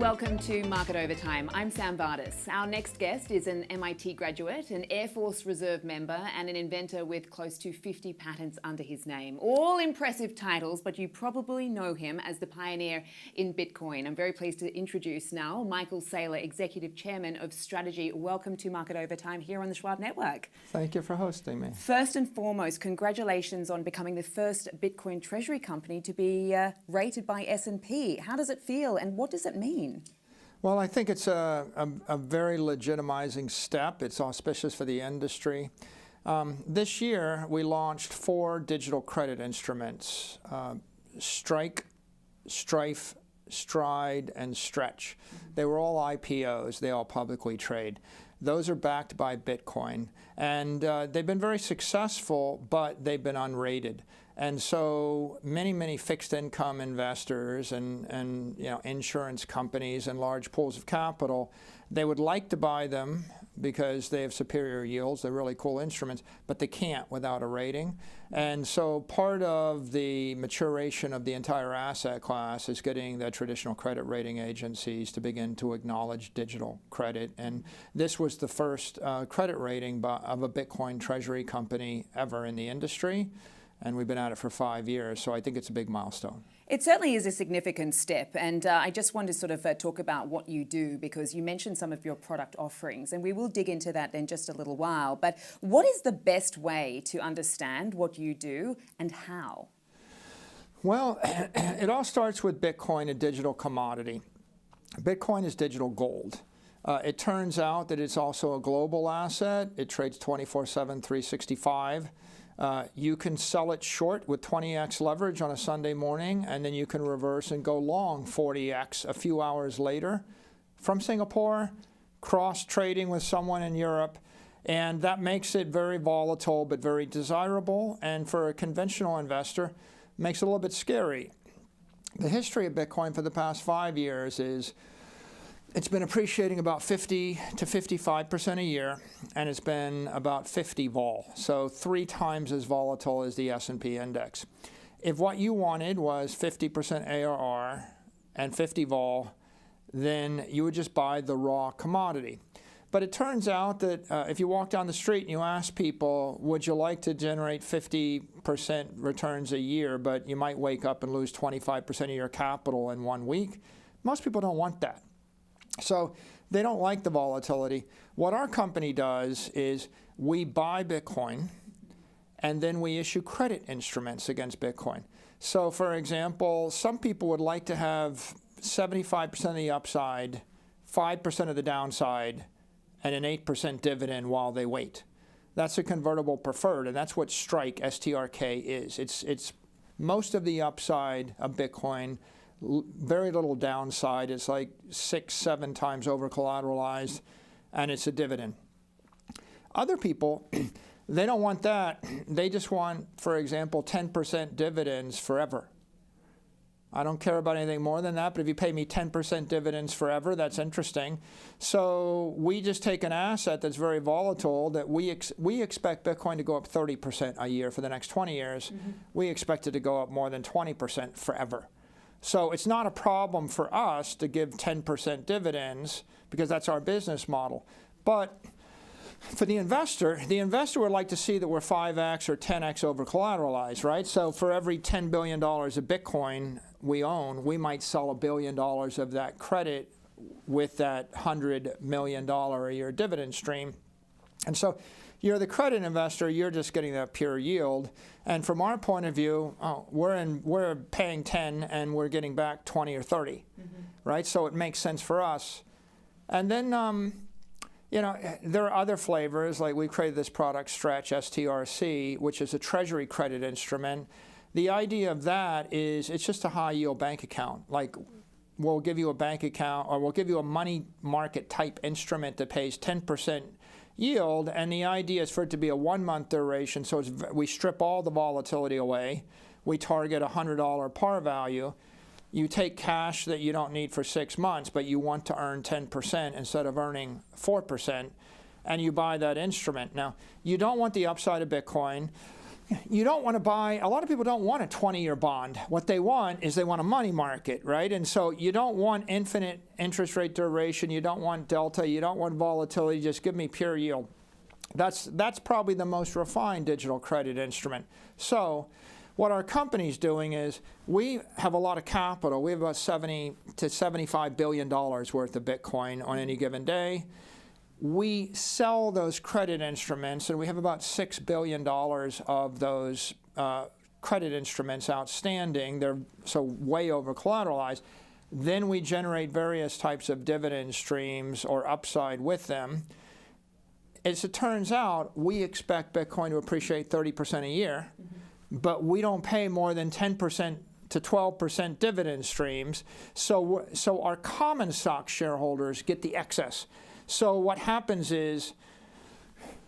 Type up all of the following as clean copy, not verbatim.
welcome to Market Overtime. I'm Sam Vadas. Our next guest is an MIT graduate, an Air Force Reserve member, and an inventor with close to 50 patents under his name. All impressive titles, but you probably know him as the pioneer in Bitcoin. I'm very pleased to introduce now Michael Saylor, Executive Chairman of Strategy. Welcome to Market Overtime here on the Schwab Network. Thank you for hosting me. First and foremost, congratulations on becoming the first Bitcoin Treasury company to be rated by S&P. How does it feel and what does it mean? Well, I think it's a very legitimizing step. It's auspicious for the industry. This year, we launched 4 digital credit instruments, Strike, Strife, Stride, and Stretch. They were all IPOs. They all publicly trade. Those are backed by Bitcoin. And they've been very successful, but they've been unrated. And so many fixed income investors and insurance companies and large pools of capital, they would like to buy them because they have superior yields. They're really cool instruments, but they can't without a rating. And so part of the maturation of the entire asset class is getting the traditional credit rating agencies to begin to acknowledge digital credit. And this was the first credit rating of a Bitcoin treasury company ever in the industry. And we've been at it for 5 years, so I think it's a big milestone. It certainly is a significant step, and I just want to sort of talk about what you do, because you mentioned some of your product offerings, and we will dig into that in just a little while. But what is the best way to understand what you do and how? Well, it all starts with Bitcoin, a digital commodity. Bitcoin is digital gold. It turns out that it's also a global asset. It trades 24/7, 365. You can sell it short with 20x leverage on a Sunday morning, and then you can reverse and go long 40x a few hours later from Singapore, cross-trading with someone in Europe, and that makes it very volatile but very desirable, and for a conventional investor, makes it a little bit scary. The history of Bitcoin for the past 5 years is it's been appreciating about 50 to 55% a year, and it's been about 50 vol, so 3 times as volatile as the S&P index. If what you wanted was 50% ARR and 50 vol, then you would just buy the raw commodity. But it turns out that if you walk down the street and you ask people, would you like to generate 50% returns a year, but you might wake up and lose 25% of your capital in 1 week? Most people don't want that. So they don't like the volatility. What our company does is we buy Bitcoin and then we issue credit instruments against Bitcoin. So for example, some people would like to have 75% of the upside, 5% of the downside, and an 8% dividend while they wait. That's a convertible preferred, and that's what Strike, STRK, is. It's most of the upside of Bitcoin, very little downside. It's like 6-7 times over collateralized, and it's a dividend. Other people, they don't want that. They just want, for example, 10% dividends forever. I don't care about anything more than that, but if you pay me 10% dividends forever, that's interesting. So we just take an asset that's very volatile that we expect Bitcoin to go up 30% a year for the next 20 years. Mm-hmm. We expect it to go up more than 20% forever. So it's not a problem for us to give 10% dividends because that's our business model. But for the investor would like to see that we're 5x or 10x over collateralized, right? So for every $10 billion of Bitcoin we own, we might sell $1 billion of that credit with that $100 million a year dividend stream. And so you're the credit investor, you're just getting that pure yield. And from our point of view, we're paying 10 and we're getting back 20 or 30, right? So it makes sense for us. And then, there are other flavors, like we created this product, Stretch, STRC, which is a treasury credit instrument. The idea of that is it's just a high yield bank account. Like we'll give you a bank account, or we'll give you a money market type instrument that pays 10% yield, and the idea is for it to be a 1-month duration, so we strip all the volatility away. We target $100 par value. You take cash that you don't need for 6 months, but you want to earn 10% instead of earning 4%, and you buy that instrument. Now, you don't want the upside of Bitcoin. you don't want to buy, a lot of people don't want a 20-year bond. What they want is they want a money market, right? And so you don't want infinite interest rate duration, you don't want delta, you don't want volatility, just give me pure yield. That's probably the most refined digital credit instrument. So what our company's doing is we have a lot of capital. We have about $70 to $75 billion worth of Bitcoin on any given day. We sell those credit instruments, and we have about $6 billion of those credit instruments outstanding. They're so way over collateralized. Then we generate various types of dividend streams or upside with them. As it turns out, we expect Bitcoin to appreciate 30% a year, but we don't pay more than 10% to 12% dividend streams. So our common stock shareholders get the excess. So what happens is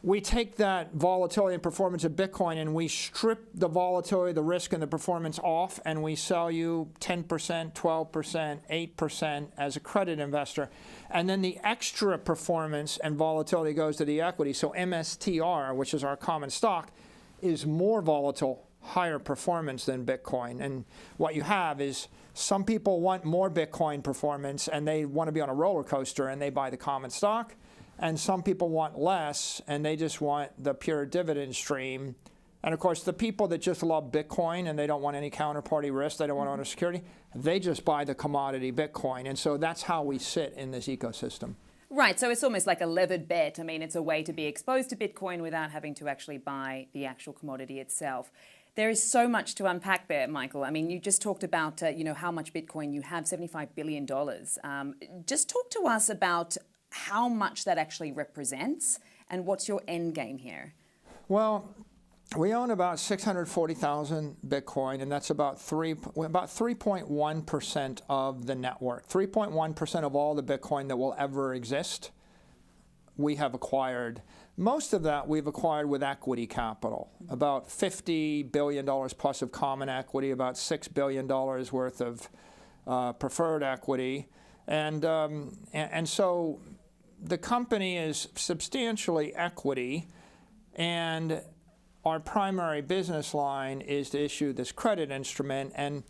we take that volatility and performance of Bitcoin and we strip the volatility, the risk, and the performance off, and we sell you 10%, 12%, 8% as a credit investor. And then the extra performance and volatility goes to the equity. So MSTR, which is our common stock, is more volatile, higher performance than Bitcoin. And what you have is some people want more Bitcoin performance and they want to be on a roller coaster and they buy the common stock. And some people want less and they just want the pure dividend stream. And of course, the people that just love Bitcoin and they don't want any counterparty risk, they don't want owner security, they just buy the commodity Bitcoin. And so that's how we sit in this ecosystem. Right, so it's almost like a levered bet. I mean, it's a way to be exposed to Bitcoin without having to actually buy the actual commodity itself. There is so much to unpack there, Michael. I mean, you just talked about, how much Bitcoin you have, $75 billion. Just talk to us about how much that actually represents and what's your end game here. Well, we own about 640,000 Bitcoin, and that's about 3.1% of the network. 3.1% of all the Bitcoin that will ever exist, we have acquired. Most of that we've acquired with equity capital, about $50 billion plus of common equity, about $6 billion worth of preferred equity. And so the company is substantially equity, and our primary business line is to issue this credit instrument, and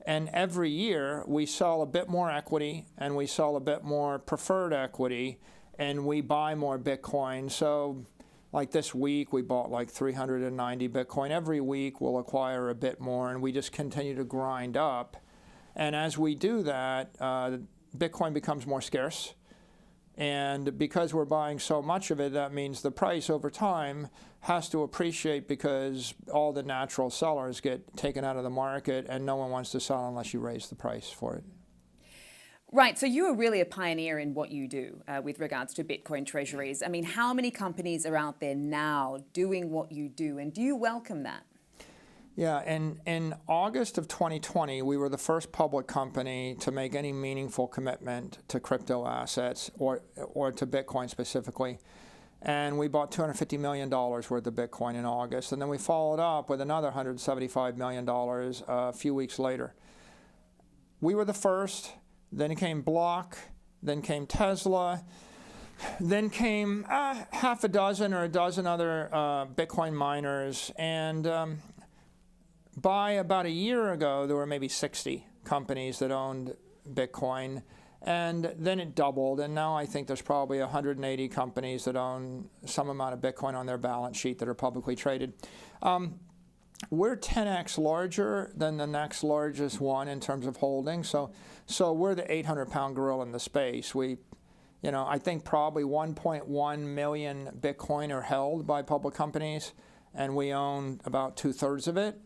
every year we sell a bit more equity and we sell a bit more preferred equity, and we buy more Bitcoin. So like this week, we bought like 390 Bitcoin. Every week, we'll acquire a bit more, and we just continue to grind up. And as we do that, Bitcoin becomes more scarce. And because we're buying so much of it, that means the price over time has to appreciate because all the natural sellers get taken out of the market, and no one wants to sell unless you raise the price for it. Right, so you are really a pioneer in what you do with regards to Bitcoin treasuries. I mean, how many companies are out there now doing what you do, and do you welcome that? Yeah, in August of 2020, we were the first public company to make any meaningful commitment to crypto assets or to Bitcoin specifically. And we bought $250 million worth of Bitcoin in August, and then we followed up with another $175 million a few weeks later. We were the first. Then came Block, then came Tesla, then came half a dozen or a dozen other Bitcoin miners. And by about a year ago, there were maybe 60 companies that owned Bitcoin. And then it doubled, and now I think there's probably 180 companies that own some amount of Bitcoin on their balance sheet that are publicly traded. We're 10x larger than the next largest one in terms of holding. So we're the 800-pound gorilla in the space. I think probably 1.1 million Bitcoin are held by public companies, and we own about 2/3 of it.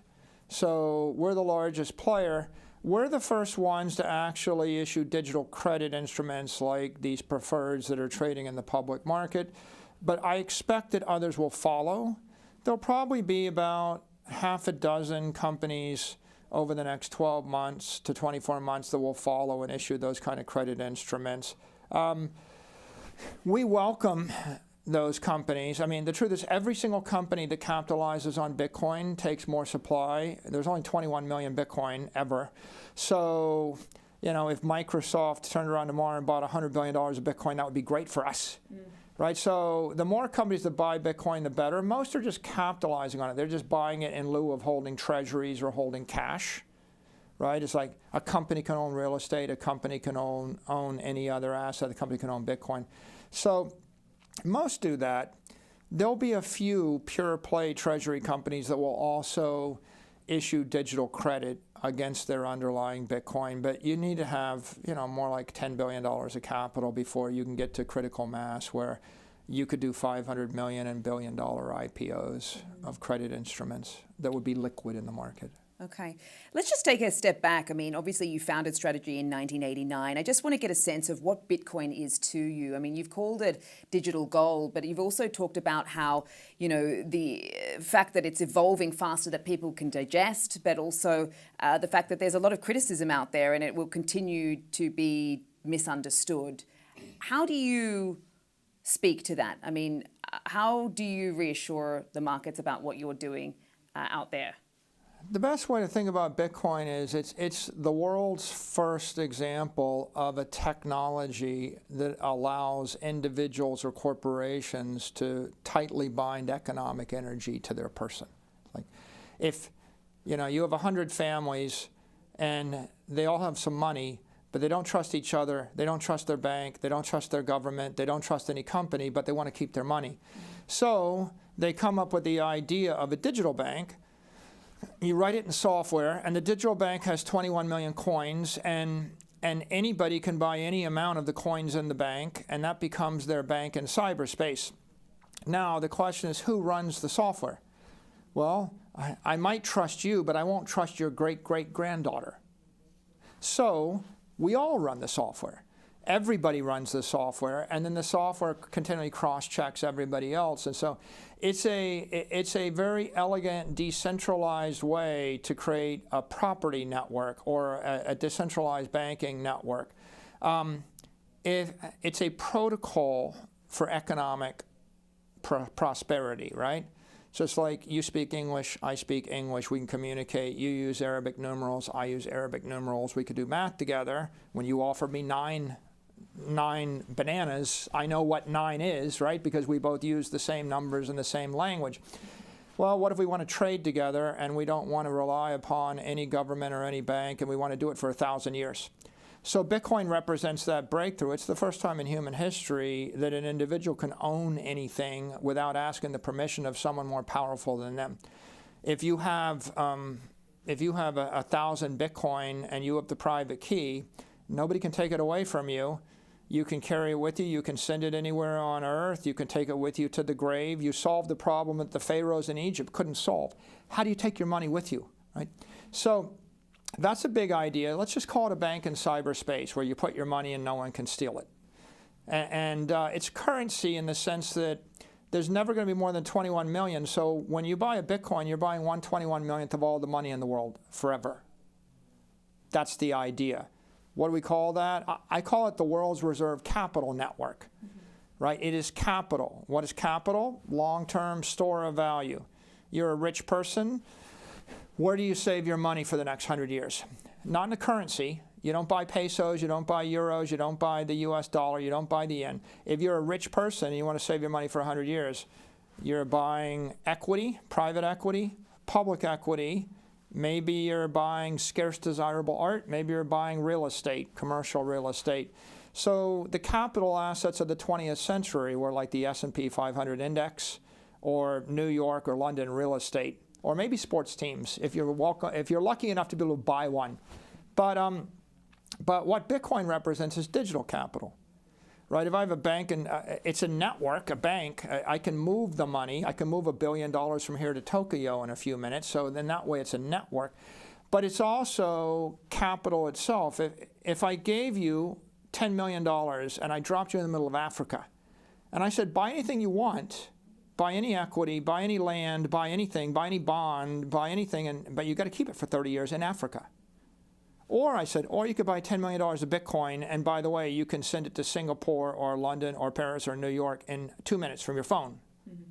So we're the largest player. We're the first ones to actually issue digital credit instruments like these preferreds that are trading in the public market. But I expect that others will follow. There'll probably be about half a dozen companies over the next 12 months to 24 months that will follow and issue those kind of credit instruments. We welcome those companies. I mean, the truth is every single company that capitalizes on Bitcoin takes more supply. There's only 21 million Bitcoin ever. So, if Microsoft turned around tomorrow and bought $100 billion of Bitcoin, that would be great for us. right? So the more companies that buy Bitcoin, the better. Most are just capitalizing on it. They're just buying it in lieu of holding treasuries or holding cash, right? It's like a company can own real estate, a company can own any other asset, a company can own Bitcoin. So most do that. There'll be a few pure play treasury companies that will also issue digital credit against their underlying Bitcoin, but you need to have, more like $10 billion of capital before you can get to critical mass where you could do 500 million and billion-dollar IPOs of credit instruments that would be liquid in the market. Okay. Let's just take a step back. I mean, obviously you founded Strategy in 1989. I just want to get a sense of what Bitcoin is to you. I mean, you've called it digital gold, but you've also talked about how, the fact that it's evolving faster that people can digest, but also the fact that there's a lot of criticism out there and it will continue to be misunderstood. How do you speak to that? I mean, how do you reassure the markets about what you're doing out there? The best way to think about Bitcoin is it's the world's first example of a technology that allows individuals or corporations to tightly bind economic energy to their person. Like if you have 100 families and they all have some money, but they don't trust each other, they don't trust their bank, they don't trust their government, they don't trust any company, but they want to keep their money. So they come up with the idea of a digital bank. You write it in software, and the digital bank has 21 million coins, and anybody can buy any amount of the coins in the bank, and that becomes their bank in cyberspace. Now, the question is, who runs the software? Well, I might trust you, but I won't trust your great-great-granddaughter. So we all run the software. Everybody runs the software, and then the software continually cross-checks everybody else. And so it's a very elegant, decentralized way to create a property network or a decentralized banking network. It's a protocol for economic prosperity, right? So it's like you speak English, I speak English, we can communicate. You use Arabic numerals, I use Arabic numerals. We could do math together. When you offer me nine bananas, I know what 9 is, right? Because we both use the same numbers in the same language. Well, what if we want to trade together and we don't want to rely upon any government or any bank and we want to do it for 1,000 years? So Bitcoin represents that breakthrough. It's the first time in human history that an individual can own anything without asking the permission of someone more powerful than them. If you have 1,000 Bitcoin and you have the private key, nobody can take it away from you. You can carry it with you. You can send it anywhere on earth. You can take it with you to the grave. You solved the problem that the pharaohs in Egypt couldn't solve. How do you take your money with you, right? So that's a big idea. Let's just call it a bank in cyberspace where you put your money and no one can steal it. And it's currency in the sense that there's never going to be more than 21 million. So when you buy a Bitcoin, you're buying 1/21 millionth of all the money in the world forever. That's the idea. What do we call that? I call it the world's reserve capital network, right? It is capital. What is capital? Long-term store of value. You're a rich person. Where do you save your money for the next 100 years? Not in a currency. You don't buy pesos, you don't buy euros, you don't buy the US dollar, you don't buy the yen. If you're a rich person and you want to save your money for 100 years, you're buying equity, private equity, public equity. Maybe you're buying scarce desirable art. Maybe you're buying real estate, commercial real estate. So the capital assets of the 20th century were like the S&P 500 index or New York or London real estate, or maybe sports teams if you're lucky enough to be able to buy one. But what Bitcoin represents is digital capital. Right? If I have a bank and it's a network, a bank, I can move the money. I can move $1 billion from here to Tokyo in a few minutes. So then that way it's a network. But it's also capital itself. If I gave you $10 million and I dropped you in the middle of Africa, and I said, buy anything you want, buy any equity, buy any land, buy anything, buy any bond, buy anything, but you got to keep it for 30 years in Africa. Or I said, or you could buy $10 million of Bitcoin, and by the way, you can send it to Singapore or London or Paris or New York in 2 minutes from your phone. Mm-hmm.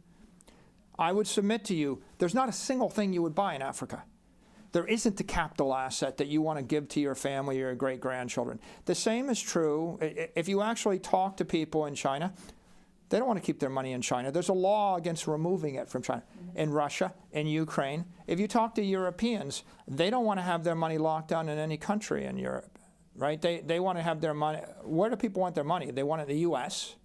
I would submit to you, there's not a single thing you would buy in Africa. There isn't the capital asset that you want to give to your family or your great-grandchildren. The same is true if you actually talk to people in China. They don't want to keep their money in China. There's a law against removing it from China. In Russia, in Ukraine. If you talk to Europeans, they don't want to have their money locked down in any country in Europe, right? They want to have their money. Where do people want their money? They want it in the U.S.,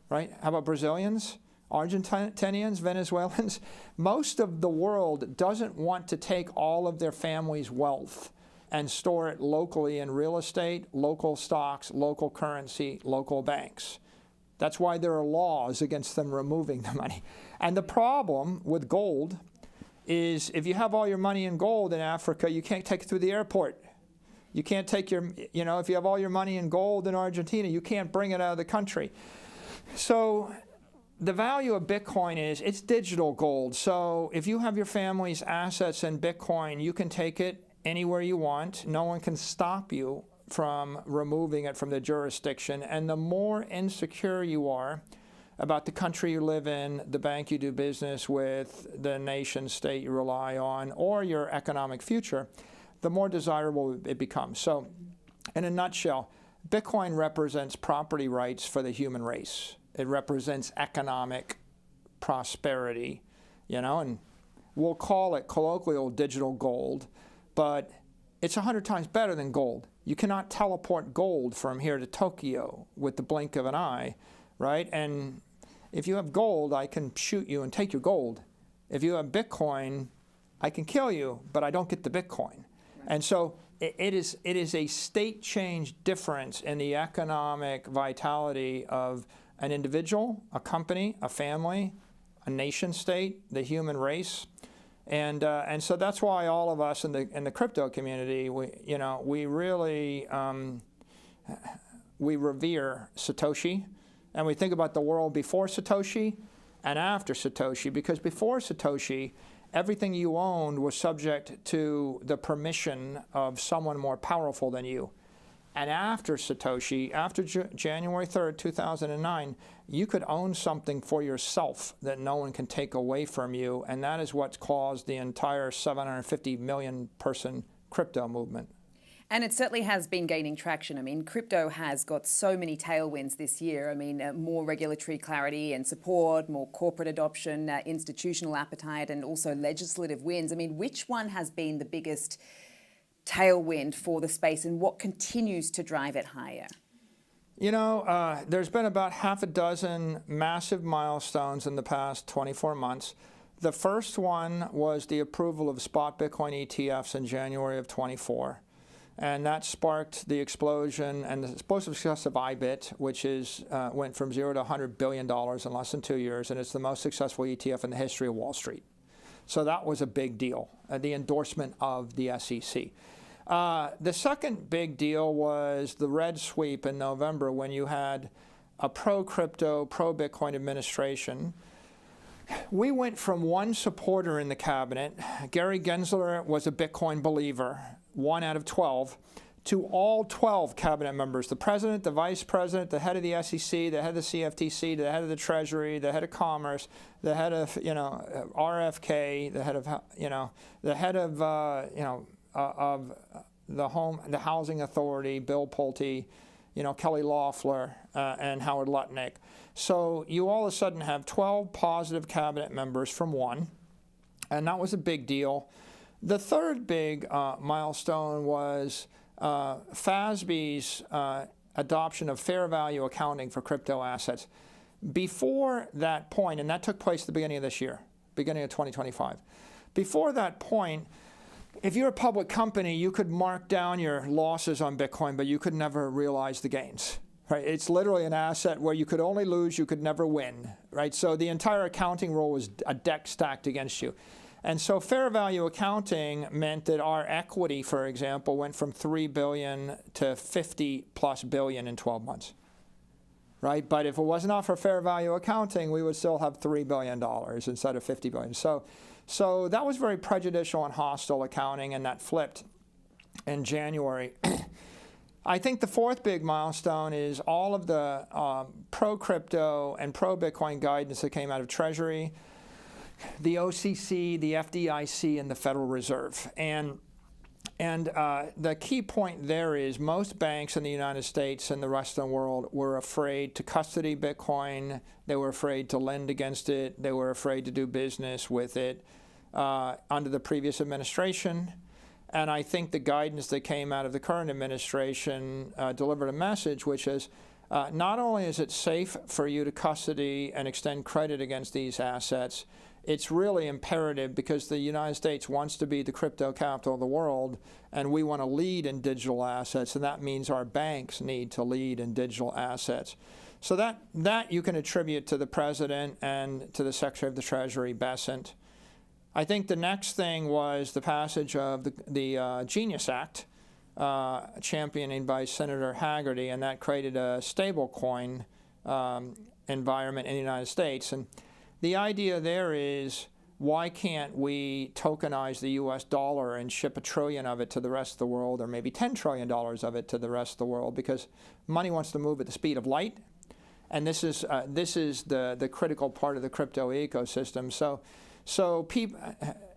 right? How about Brazilians, Argentinians, Venezuelans? Most of the world doesn't want to take all of their family's wealth and store it locally in real estate, local stocks, local currency, local banks. That's why there are laws against them removing the money. And the problem with gold is if you have all your money in gold in Africa, you can't take it through the airport. You can't take your, if you have all your money in gold in Argentina, you can't bring it out of the country. So the value of Bitcoin is it's digital gold. So if you have your family's assets in Bitcoin, you can take it anywhere you want. No one can stop you from removing it from the jurisdiction. And the more insecure you are about the country you live in, the bank you do business with, the nation state you rely on, or your economic future, the more desirable it becomes. So in a nutshell, Bitcoin represents property rights for the human race. It represents economic prosperity, and we'll call it colloquial digital gold, but it's 100 times better than gold. You cannot teleport gold from here to Tokyo with the blink of an eye, right? And if you have gold, I can shoot you and take your gold. If you have Bitcoin, I can kill you, but I don't get the Bitcoin. Right. And so it is a state change difference in the economic vitality of an individual, a company, a family, a nation state, the human race. And so that's why all of us in the crypto community, we really we revere Satoshi, and we think about the world before Satoshi and after Satoshi, because before Satoshi, everything you owned was subject to the permission of someone more powerful than you. And after Satoshi, after January 3rd, 2009, you could own something for yourself that no one can take away from you, and that is what's caused the entire 750 million person crypto movement. And it certainly has been gaining traction. I mean, crypto has got so many tailwinds this year. I mean, more regulatory clarity and support, more corporate adoption, institutional appetite, and also legislative wins. I mean, which one has been the biggest tailwind for the space, and what continues to drive it higher? There's been about half a dozen massive milestones in the past 24 months. The first one was the approval of spot Bitcoin ETFs in January of 24. And that sparked the explosion and the explosive success of IBIT, which went from $0 to $100 billion in less than 2 years, and it's the most successful ETF in the history of Wall Street. So that was a big deal, the endorsement of the SEC. The second big deal was the red sweep in November, when you had a pro-crypto, pro-Bitcoin administration. We went from one supporter in the cabinet, Gary Gensler was a Bitcoin believer, 1 out of 12, to all 12 cabinet members, the president, the vice president, the head of the SEC, the head of the CFTC, the head of the Treasury, the head of Commerce, the head of RFK, the head of the Housing Authority, Bill Pulte, Kelly Loeffler, and Howard Lutnick. So you all of a sudden have 12 positive cabinet members from one, and that was a big deal. The third big milestone was FASB's adoption of fair value accounting for crypto assets. Before that point, and that took place at the beginning of this year, beginning of 2025. Before that point, if you're a public company, you could mark down your losses on Bitcoin, but you could never realize the gains. Right? It's literally an asset where you could only lose, you could never win. Right? So the entire accounting rule was a deck stacked against you. And so fair value accounting meant that our equity, for example, went from $3 billion to 50 plus billion in 12 months. Right? But if it was not for fair value accounting, we would still have $3 billion instead of 50 billion. So that was very prejudicial and hostile accounting, and that flipped in January. I think the fourth big milestone is all of the pro-crypto and pro-Bitcoin guidance that came out of Treasury, the OCC, the FDIC, and the Federal Reserve. And And the key point there is most banks in the United States and the rest of the world were afraid to custody Bitcoin. They were afraid to lend against it. They were afraid to do business with it under the previous administration. And I think the guidance that came out of the current administration delivered a message, which is not only is it safe for you to custody and extend credit against these assets, it's really imperative because the United States wants to be the crypto capital of the world, and we want to lead in digital assets, and that means our banks need to lead in digital assets. So that you can attribute to the President and to the Secretary of the Treasury, Bessent. I think the next thing was the passage of the Genius Act, championing by Senator Hagerty, and that created a stablecoin environment in the United States. And the idea there is, why can't we tokenize the US dollar and ship $1 trillion of it to the rest of the world, or maybe $10 trillion of it to the rest of the world? Because money wants to move at the speed of light, and this is the critical part of the crypto ecosystem. So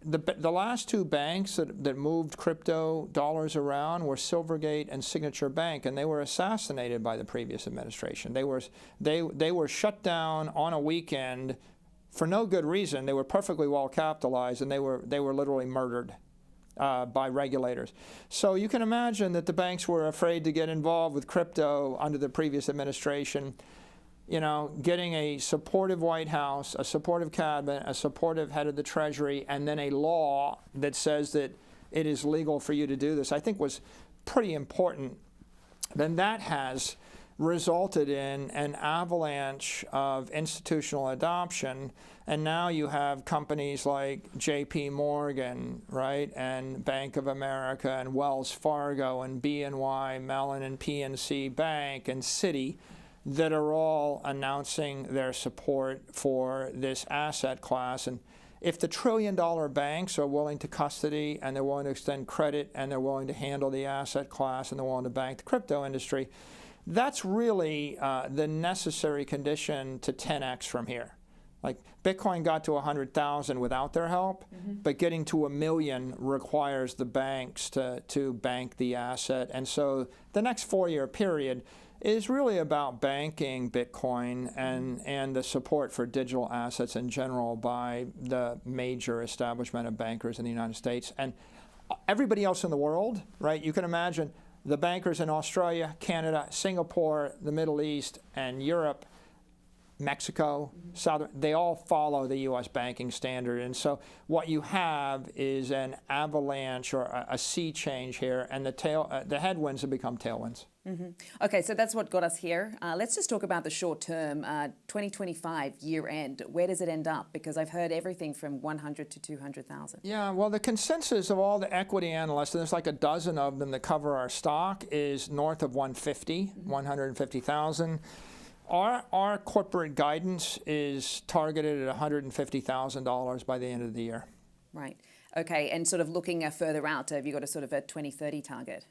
the last two banks that moved crypto dollars around were Silvergate and Signature Bank, and they were assassinated by the previous administration. They were shut down on a weekend for no good reason. They were perfectly well capitalized, and they were literally murdered by regulators. So you can imagine that the banks were afraid to get involved with crypto under the previous administration. You know, getting a supportive White House, a supportive cabinet, a supportive head of the Treasury, and then a law that says that it is legal for you to do this, I think was pretty important. Then that has resulted in an avalanche of institutional adoption, and now you have companies like JP Morgan, right, and Bank of America, and Wells Fargo, and BNY Mellon, and PNC Bank, and Citi, that are all announcing their support for this asset class. And if the trillion-dollar banks are willing to custody, and they're willing to extend credit, and they're willing to handle the asset class, and they're willing to bank the crypto industry, that's really the necessary condition to 10x from here. Like, Bitcoin got to 100,000 without their help, but getting to 1 million requires the banks to bank the asset. And so the next 4-year period is really about banking Bitcoin and the support for digital assets in general by the major establishment of bankers in the United States. And everybody else in the world, right? You can imagine the bankers in Australia, Canada, Singapore, the Middle East, and Europe, Mexico, they all follow the U.S. banking standard. And so what you have is an avalanche or a sea change here, and the headwinds have become tailwinds. Okay, so that's what got us here. Let's just talk about the short term, 2025 year end. Where does it end up? Because I've heard everything from 100 to 200,000. Yeah, well, the consensus of all the equity analysts, and there's like a dozen of them that cover our stock, is north of 150,000. Our corporate guidance is targeted at $150,000 by the end of the year. Right. Okay, and sort of looking further out, have you got a sort of a 2030 target?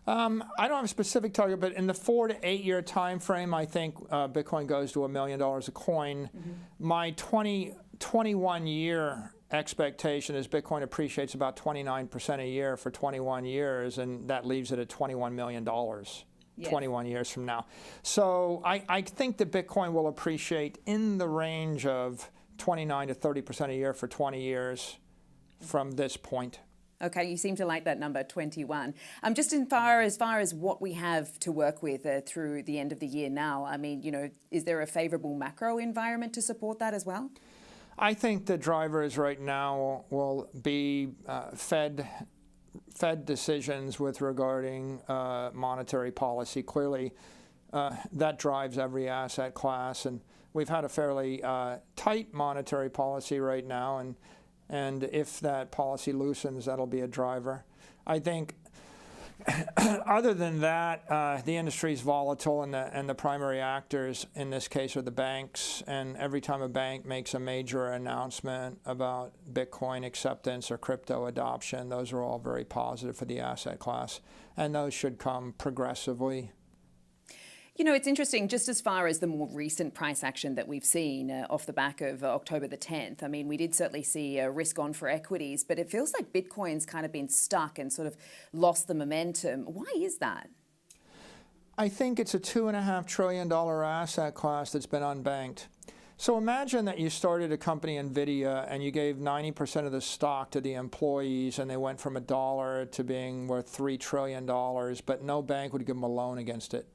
I don't have a specific target, but in the 4 to 8 year time frame, I think Bitcoin goes to $1 million a coin. My 21 year expectation is Bitcoin appreciates about 29% a year for 21 years, and that leaves it at $21 million. 21 years from now. So I think that Bitcoin will appreciate in the range of 29 to 30% a year for 20 years from this point. Okay, you seem to like that number, 21. Just as far as what we have to work with through the end of the year now, I mean, you know, is there a favorable macro environment to support that as well? I think the drivers right now will be Fed decisions with regarding monetary policy. Clearly, that drives every asset class, and we've had a fairly tight monetary policy right now, and if that policy loosens, that'll be a driver. I think other than that, the industry is volatile, and the primary actors in this case are the banks, and every time a bank makes a major announcement about Bitcoin acceptance or crypto adoption, those are all very positive for the asset class, and those should come progressively. You know, it's interesting, just as far as the more recent price action that we've seen off the back of October the 10th. I mean, we did certainly see a risk on for equities, but it feels like Bitcoin's kind of been stuck and sort of lost the momentum. Why is that? I think it's a $2.5 trillion asset class that's been unbanked. So imagine that you started a company, NVIDIA, and you gave 90% of the stock to the employees, and they went from $1 to being worth $3 trillion, but no bank would give them a loan against it.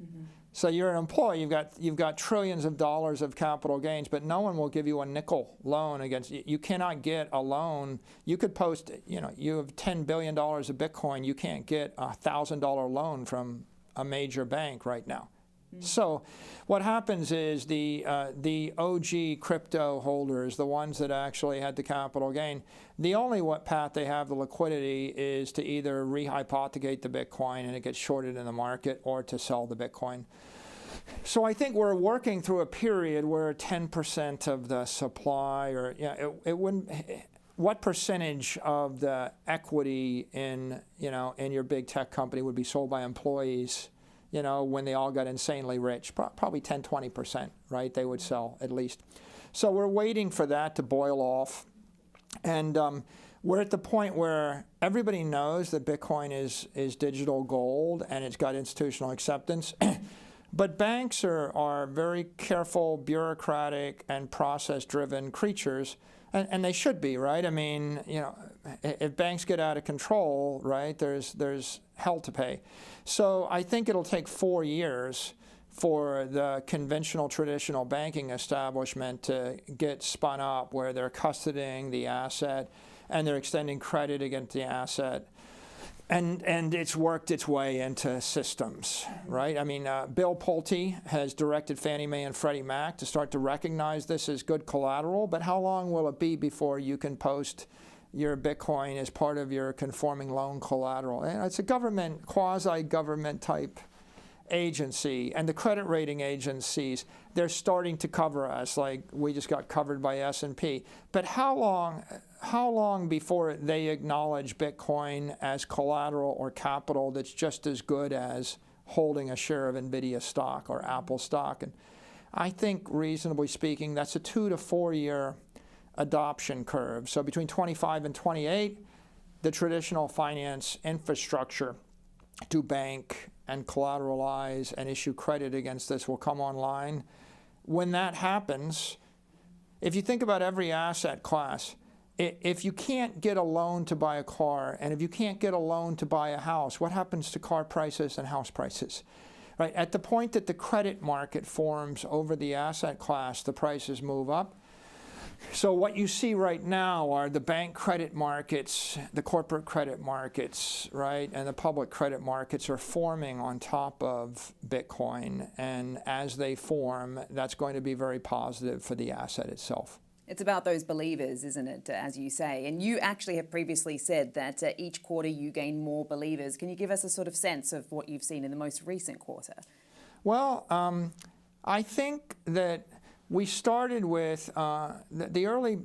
Mm-hmm. So you're an employee, you've got trillions of dollars of capital gains, but no one will give you a nickel loan against you. You cannot get a loan. You could post, you have $10 billion of Bitcoin, you can't get a $1,000 loan from a major bank right now. Mm-hmm. So what happens is the OG crypto holders, the ones that actually had the capital gain, the only path they have the liquidity is to either rehypothecate the Bitcoin and it gets shorted in the market, or to sell the Bitcoin. So I think we're working through a period where 10% of the supply, or it wouldn't. What percentage of the equity in your big tech company would be sold by employees? When they all got insanely rich, probably 10, 20%, right? They would sell at least. So we're waiting for that to boil off. And we're at the point where everybody knows that Bitcoin is digital gold and it's got institutional acceptance. But banks are very careful, bureaucratic, and process-driven creatures. And they should be, right? I mean, if banks get out of control, right, there's hell to pay. So I think it'll take 4 years for the conventional, traditional banking establishment to get spun up, where they're custodying the asset and they're extending credit against the asset. And it's worked its way into systems, right? I mean, Bill Pulte has directed Fannie Mae and Freddie Mac to start to recognize this as good collateral, but how long will it be before you can post your Bitcoin as part of your conforming loan collateral? And it's a government, quasi-government type agency, and the credit rating agencies, they're starting to cover us, like we just got covered by S&P. But how long before they acknowledge Bitcoin as collateral or capital that's just as good as holding a share of NVIDIA stock or Apple stock? And I think, reasonably speaking, that's a 2 to 4 year adoption curve. So between 25 and 28, the traditional finance infrastructure to bank and collateralize and issue credit against this will come online. When that happens, if you think about every asset class, if you can't get a loan to buy a car, and if you can't get a loan to buy a house, what happens to car prices and house prices? Right? At the point that the credit market forms over the asset class, the prices move up. So what you see right now are the bank credit markets, the corporate credit markets, right, and the public credit markets are forming on top of Bitcoin. And as they form, that's going to be very positive for the asset itself. It's about those believers, isn't it, as you say? And you actually have previously said that each quarter you gain more believers. Can you give us a sort of sense of what you've seen in the most recent quarter? Well, I think that we started with the early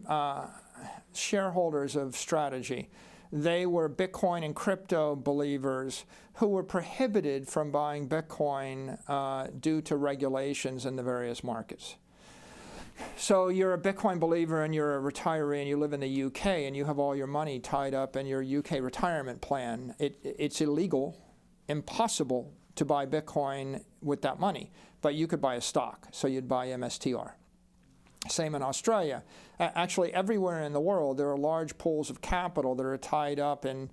shareholders of Strategy. They were Bitcoin and crypto believers who were prohibited from buying Bitcoin due to regulations in the various markets. So you're a Bitcoin believer and you're a retiree and you live in the UK and you have all your money tied up in your UK retirement plan. It's illegal, impossible to buy Bitcoin with that money, but you could buy a stock, so you'd buy MSTR. Same in Australia. Actually, everywhere in the world, there are large pools of capital that are tied up in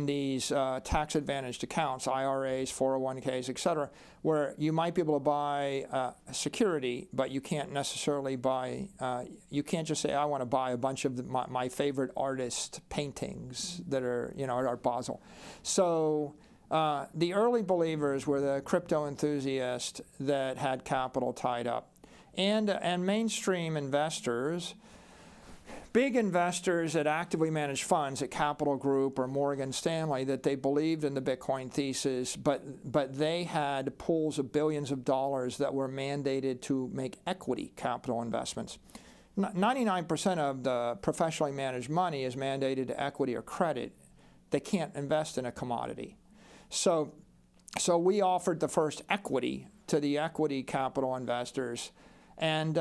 these tax-advantaged accounts, IRAs, 401ks, et cetera, where you might be able to buy a security, but you can't necessarily buy, you can't just say, I want to buy a bunch of my favorite artist paintings that are, at Art Basel. So the early believers were the crypto enthusiasts that had capital tied up. And mainstream investors, big investors that actively manage funds at Capital Group or Morgan Stanley, that they believed in the Bitcoin thesis, but they had pools of billions of dollars that were mandated to make equity capital investments. 99% of the professionally managed money is mandated to equity or credit. They can't invest in a commodity. So So we offered the first equity to the equity capital investors. And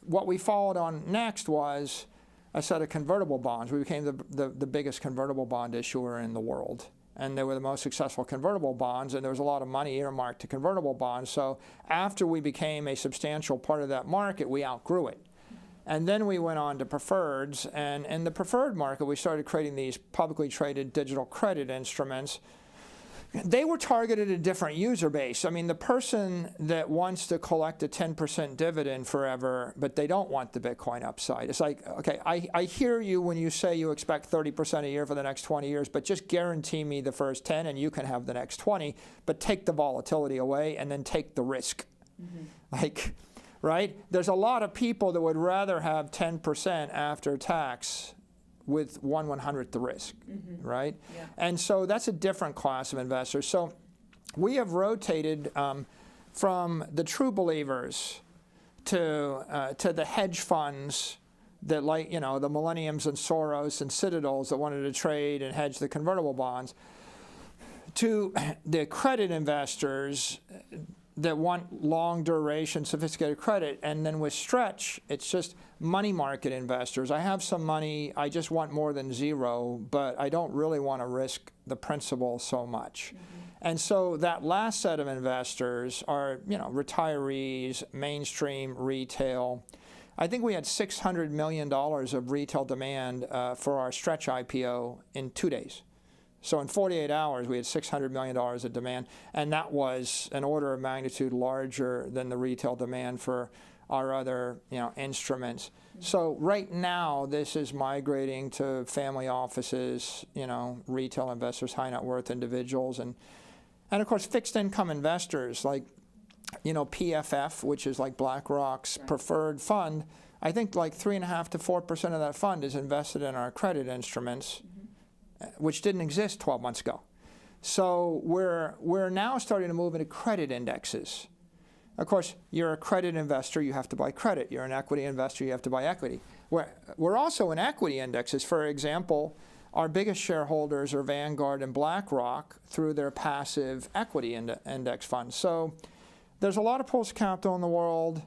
what we followed on next was a set of convertible bonds. We became the biggest convertible bond issuer in the world. And they were the most successful convertible bonds, and there was a lot of money earmarked to convertible bonds. So after we became a substantial part of that market, we outgrew it. And then we went on to preferreds, and in the preferred market, we started creating these publicly traded digital credit instruments. They were targeted at a different user base. I mean, the person that wants to collect a 10% dividend forever, but they don't want the Bitcoin upside. It's like, okay, I hear you when you say you expect 30% a year for the next 20 years, but just guarantee me the first 10 and you can have the next 20, but take the volatility away and then take the risk. Like, right? There's a lot of people that would rather have 10% after tax with 1/100th the risk, right? Yeah. And so that's a different class of investors. So we have rotated from the true believers to the hedge funds that, like, you know, the Millenniums and Soros and Citadels that wanted to trade and hedge the convertible bonds, to the credit investors that want long duration, sophisticated credit. And then with Stretch, it's just money market investors. I have some money, I just want more than zero, but I don't really want to risk the principal so much. And so that last set of investors are, you know, retirees, mainstream retail. I think we had $600 million of retail demand for our Stretch IPO in 2 days. So in 48 hours, we had $600 million of demand, and that was an order of magnitude larger than the retail demand for our other, you know, instruments. So right now, this is migrating to family offices, you know, retail investors, high net worth individuals, and of course fixed income investors like, you know, PFF, which is like BlackRock's preferred fund. I think like 3.5% to 4% of that fund is invested in our credit instruments, which didn't exist 12 months ago. So we're now starting to move into credit indexes. Of course, you're a credit investor, you have to buy credit. You're an equity investor, you have to buy equity. We're also in equity indexes. For example, our biggest shareholders are Vanguard and BlackRock through their passive equity index funds. So there's a lot of pools of capital in the world.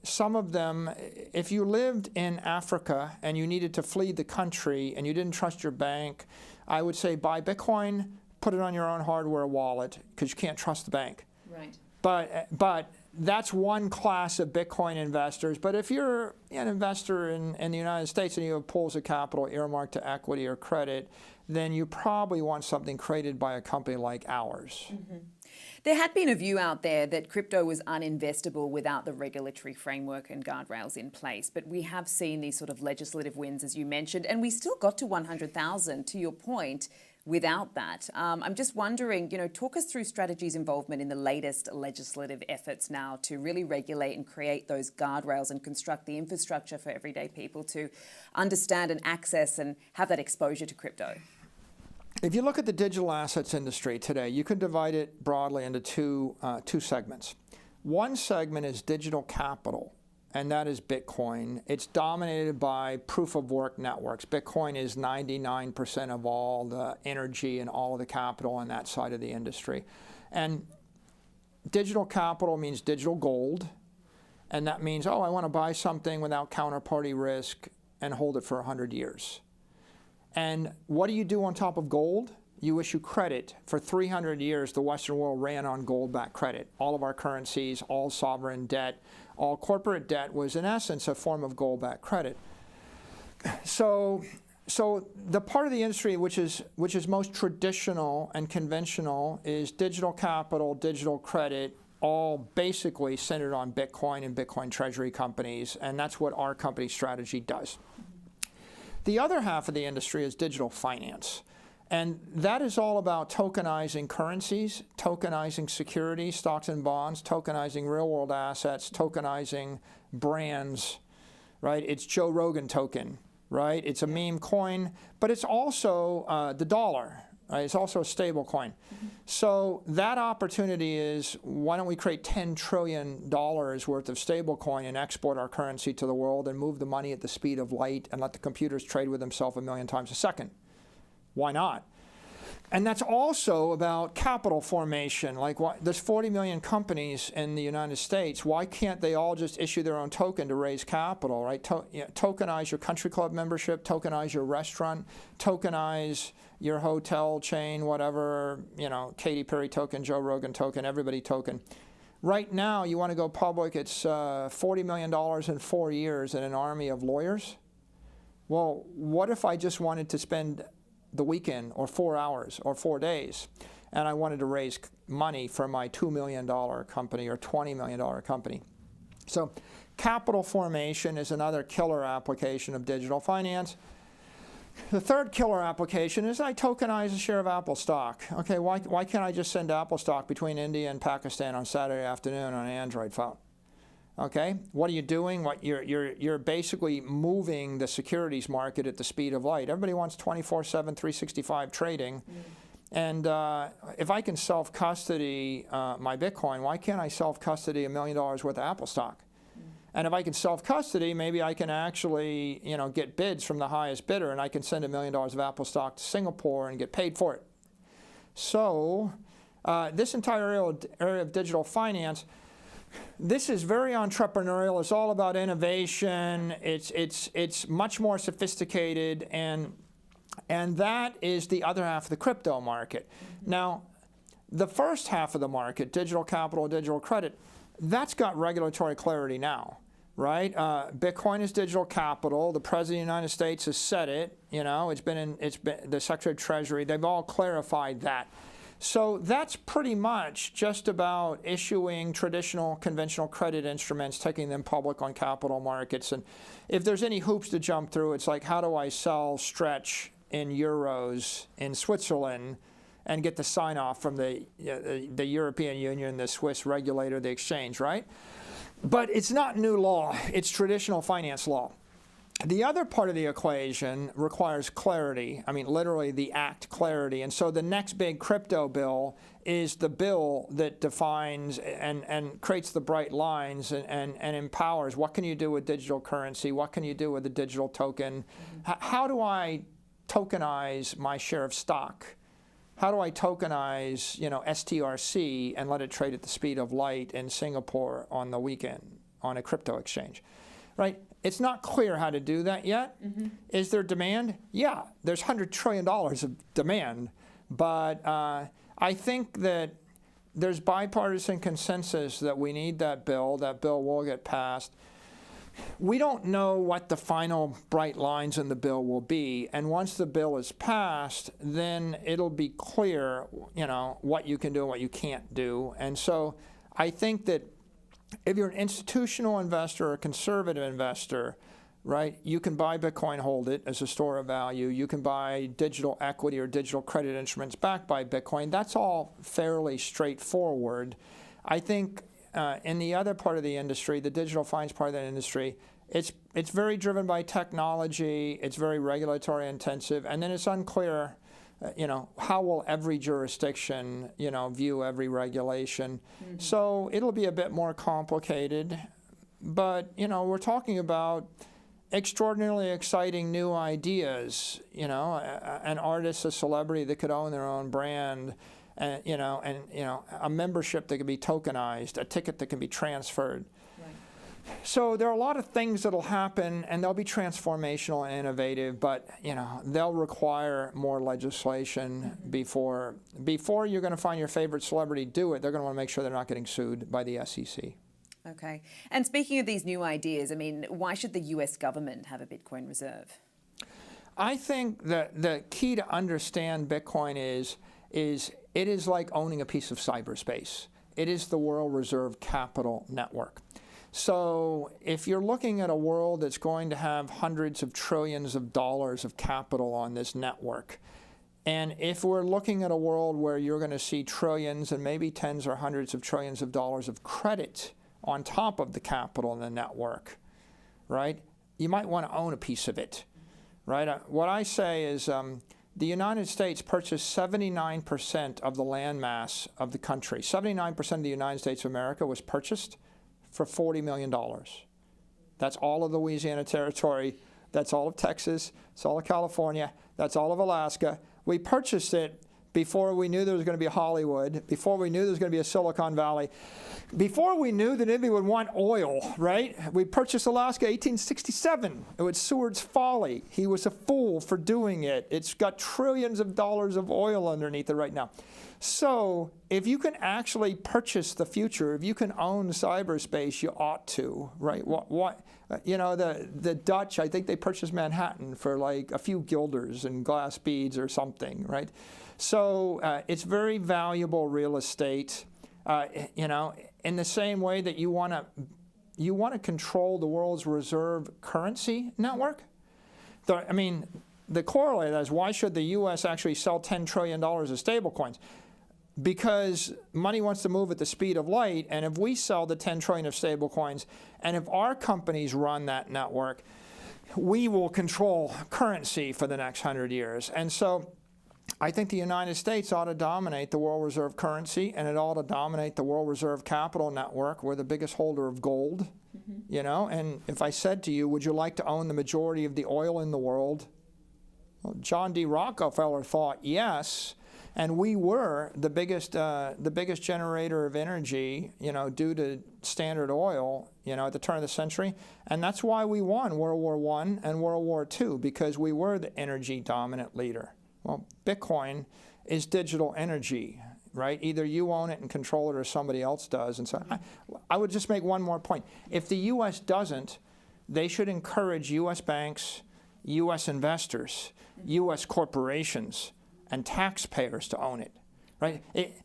Some of them, if you lived in Africa and you needed to flee the country and you didn't trust your bank, I would say buy Bitcoin, put it on your own hardware wallet, because you can't trust the bank. Right. But that's one class of Bitcoin investors. But if you're an investor in the United States and you have pools of capital earmarked to equity or credit, then you probably want something created by a company like ours. There had been a view out there that crypto was uninvestable without the regulatory framework and guardrails in place. But we have seen these sort of legislative wins, as you mentioned, and we still got to 100,000, to your point, without that. I'm just wondering, you know, talk us through Strategy's involvement in the latest legislative efforts now to really regulate and create those guardrails and construct the infrastructure for everyday people to understand and access and have that exposure to crypto. If you look at the digital assets industry today, you can divide it broadly into two segments. One segment is digital capital, and that is Bitcoin. It's dominated by proof-of-work networks. Bitcoin is 99% of all the energy and all of the capital on that side of the industry. And digital capital means digital gold, and that means, oh, I want to buy something without counterparty risk and hold it for 100 years. And what do you do on top of gold? You issue credit. For 300 years, the Western world ran on gold-backed credit. All of our currencies, all sovereign debt, all corporate debt was, in essence, a form of gold-backed credit. So the part of the industry which is most traditional and conventional is digital capital, digital credit, all basically centered on Bitcoin and Bitcoin Treasury companies, and that's what our company Strategy does. The other half of the industry is digital finance. And that is all about tokenizing currencies, tokenizing securities, stocks and bonds, tokenizing real-world assets, tokenizing brands, right? It's Joe Rogan token, right? It's a meme coin, but it's also the dollar, right? It's also a stable coin. So that opportunity is, why don't we create $10 trillion worth of stable coin and export our currency to the world and move the money at the speed of light and let the computers trade with themselves 1 million times a second? Why not? And that's also about capital formation. Like, there's 40 million companies in the United States. Why can't they all just issue their own token to raise capital, right? Tokenize your country club membership, tokenize your restaurant, tokenize your hotel chain, whatever, Katy Perry token, Joe Rogan token, everybody token. Right now, you want to go public, it's $40 million in 4 years and an army of lawyers. Well, what if I just wanted to spend the weekend or 4 hours or 4 days and I wanted to raise money for my $2 million company or $20 million company? So capital formation is another killer application of digital finance. The third killer application is I tokenize a share of Apple stock. Okay, why can't I just send Apple stock between India and Pakistan on Saturday afternoon on an Android phone? Okay, what are you doing? You're basically moving the securities market at the speed of light. Everybody wants 24/7, 365 trading. And if I can self-custody my Bitcoin, why can't I self-custody $1 million worth of Apple stock? And if I can self-custody, maybe I can actually get bids from the highest bidder, and I can send $1 million of Apple stock to Singapore and get paid for it. So this entire area of digital finance, this is very entrepreneurial. It's all about innovation. It's much more sophisticated, and that is the other half of the crypto market. Now, the first half of the market, digital capital, digital credit, that's got regulatory clarity now, right? Bitcoin is digital capital. The President of the United States has said it. It's been the Secretary of Treasury. They've all clarified that. So that's pretty much just about issuing traditional, conventional credit instruments, taking them public on capital markets. And if there's any hoops to jump through, it's like, how do I sell Stretch in euros in Switzerland and get the sign-off from the European Union, the Swiss regulator, the exchange, right? But it's not new law. It's traditional finance law. The other part of the equation requires clarity. I mean, literally the act clarity. And so the next big crypto bill is the bill that defines and creates the bright lines and empowers. What can you do with digital currency? What can you do with a digital token? How do I tokenize my share of stock? How do I tokenize, STRC and let it trade at the speed of light in Singapore on the weekend on a crypto exchange, right? It's not clear how to do that yet. Is there demand? Yeah, there's $100 trillion of demand, but I think that there's bipartisan consensus that we need that bill. That bill will get passed. We don't know what the final bright lines in the bill will be, and once the bill is passed, then it'll be clear, what you can do and what you can't do. And so I think that if you're an institutional investor or a conservative investor, right, you can buy Bitcoin, hold it as a store of value. You can buy digital equity or digital credit instruments backed by Bitcoin. That's all fairly straightforward. I think in the other part of the industry, the digital finance part of the industry, it's very driven by technology. It's very regulatory intensive, and then it's unclear. How will every jurisdiction, view every regulation? So it'll be a bit more complicated, but, we're talking about extraordinarily exciting new ideas, an artist, a celebrity that could own their own brand, and a membership that can be tokenized, a ticket that can be transferred. So there are a lot of things that'll happen, and they'll be transformational and innovative, but they'll require more legislation before you're going to find your favorite celebrity do it. They're going to want to make sure they're not getting sued by the SEC. Okay. And speaking of these new ideas, why should the US government have a Bitcoin reserve? I think that the key to understand Bitcoin is it is like owning a piece of cyberspace. It is the world reserve capital network. So if you're looking at a world that's going to have hundreds of trillions of dollars of capital on this network, and if we're looking at a world where you're going to see trillions and maybe tens or hundreds of trillions of dollars of credit on top of the capital in the network, right, you might want to own a piece of it, right? What I say is the United States purchased 79% of the land mass of the country. 79% of the United States of America was purchased for $40 million. That's all of the Louisiana Territory. That's all of Texas. That's all of California. That's all of Alaska. We purchased it before we knew there was going to be a Hollywood, before we knew there was going to be a Silicon Valley, before we knew that anybody would want oil, right? We purchased Alaska 1867. It was Seward's folly. He was a fool for doing it. It's got trillions of dollars of oil underneath it right now. So if you can actually purchase the future, if you can own cyberspace, you ought to, right? What you know, the Dutch, I think they purchased Manhattan for like a few guilders and glass beads or something, right? So it's very valuable real estate. You know, in the same way that you want to control the world's reserve currency network. I mean, the corollary of that is, why should the U.S. actually sell $10 trillion of stablecoins? Because money wants to move at the speed of light, and if we sell the 10 trillion of stablecoins, and if our companies run that network, we will control currency for the next 100 years. And so I think the United States ought to dominate the world reserve currency, and it ought to dominate the world reserve capital network. We're the biggest holder of gold, you know, and if I said to you, would you like to own the majority of the oil in the world? Well, John D. Rockefeller thought yes, and we were the biggest generator of energy, you know, due to Standard Oil, you know, at the turn of the century, and that's why we won World War I and World War II, because we were the energy dominant leader. Well, Bitcoin is digital energy, right? Either you own it and control it, or somebody else does. And so I would just make one more point. If the U.S. doesn't, they should encourage U.S. banks, U.S. investors, U.S. corporations, and taxpayers to own it, right?